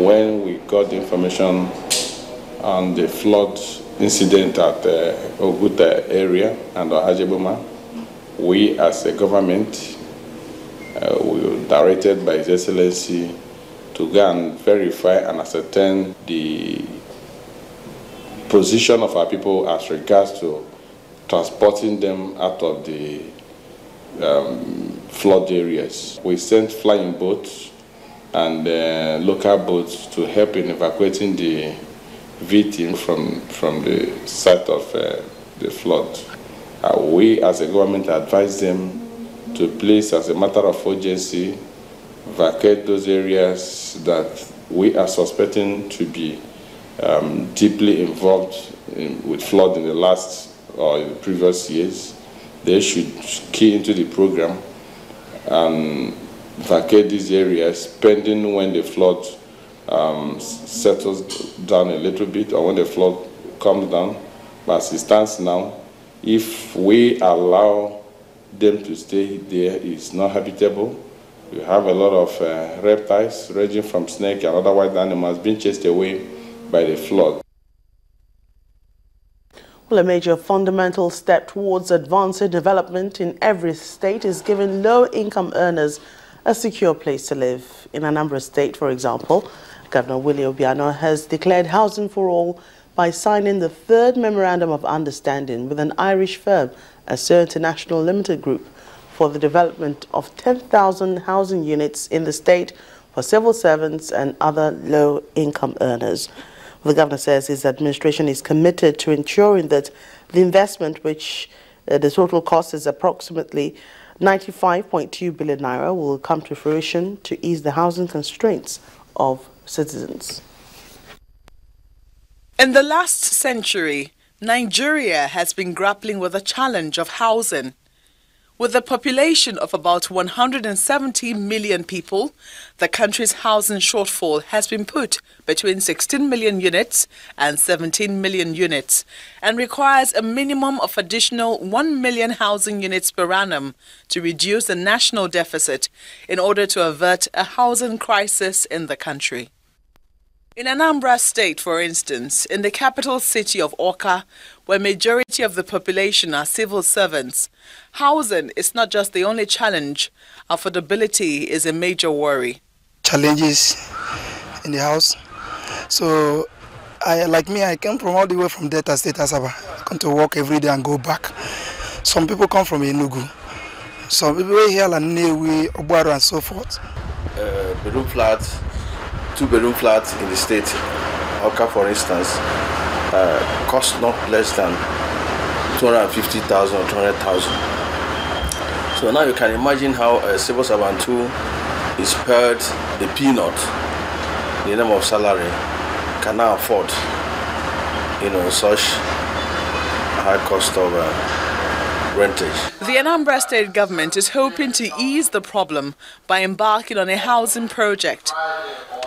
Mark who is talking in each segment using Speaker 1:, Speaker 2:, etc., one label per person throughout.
Speaker 1: when we got the information on the flood incident at Oguta area and Ohajeboma, we as a government, we were directed by His Excellency to go and verify and ascertain the position of our people as regards to transporting them out of the flood areas. We sent flying boats and local boats to help in evacuating the victim from the site of the flood. We as a government advised them to please, as a matter of urgency, vacate those areas that we are suspecting to be deeply involved with flood in the last or in the previous years. They should key into the program and vacate these areas pending when the flood settles down a little bit or when the flood comes down. But as it stands now, if we allow them to stay there, it's not habitable. You have a lot of reptiles ranging from snake and other wild animals being chased away by the flood.
Speaker 2: Well, a major fundamental step towards advancing development in every state is giving low-income earners a secure place to live. In Anambra State, for example, Governor Willie Obiano has declared housing for all by signing the third Memorandum of Understanding with an Irish firm, Assur International Limited Group, for the development of 10,000 housing units in the state for civil servants and other low-income earners. The governor says his administration is committed to ensuring that the investment, which the total cost is approximately 95.2 billion naira, will come to fruition to ease the housing constraints of citizens.
Speaker 3: In the last century, Nigeria has been grappling with the challenge of housing. With a population of about 170 million people, the country's housing shortfall has been put between 16 million units and 17 million units and requires a minimum of additional 1 million housing units per annum to reduce the national deficit in order to avert a housing crisis in the country. In Anambra State, for instance, in the capital city of Awka, where majority of the population are civil servants, housing is not just the only challenge. Affordability is a major worry.
Speaker 4: Challenges in the house. So, I came from all the way from Delta State, Asaba. I come to work every day and go back. Some people come from Enugu. Some people here like Newi, Obiano and so forth.
Speaker 5: Bedroom flats. 2-bedroom flats in the state, Awka for instance, cost not less than 250,000 or 200,000. So now you can imagine how a civil servant who is paid the peanut in the name of salary can now afford, such high cost of rentage.
Speaker 3: The Anambra State government is hoping to ease the problem by embarking on a housing project.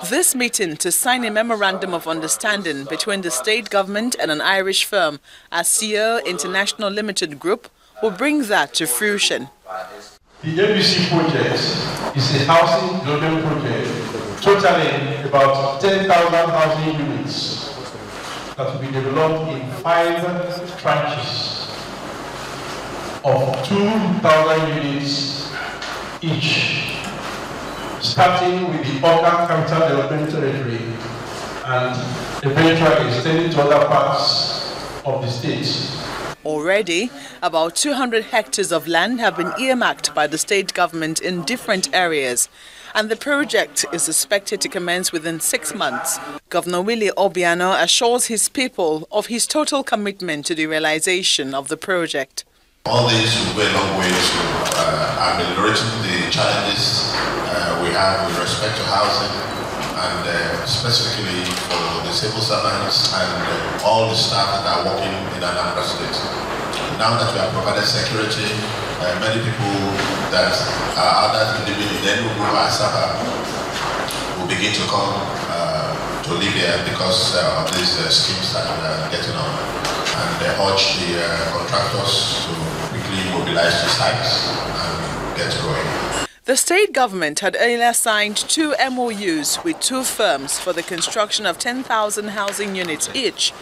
Speaker 3: This meeting to sign a memorandum of understanding between the state government and an Irish firm, Assur International Limited Group, will bring that to fruition.
Speaker 6: The ABC project is a housing development project totaling about 10,000 housing units that will be developed in 5 tranches of 2,000 units each, starting with the Awka Capital Development Territory and eventually extending to other parts of the state.
Speaker 3: Already, about 200 hectares of land have been earmarked by the state government in different areas, and the project is expected to commence within 6 months. Governor Willie Obiano assures his people of his total commitment to the realization of the project.
Speaker 7: All these will go a long way to ameliorating the challenges we have with respect to housing, and specifically for the civil servants and all the staff that are working in Anambra State. Now that we have provided security, many people that are others living in Enugu or Asaba will begin to come to live here because of these schemes that we are getting on. And urge the contractors to quickly mobilize the sites and get going.
Speaker 3: The state government had earlier signed 2 MOUs with 2 firms for the construction of 10,000 housing units each,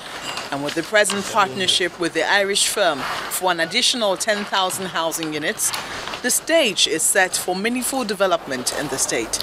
Speaker 3: and with the present partnership with the Irish firm for an additional 10,000 housing units, the stage is set for meaningful development in the state.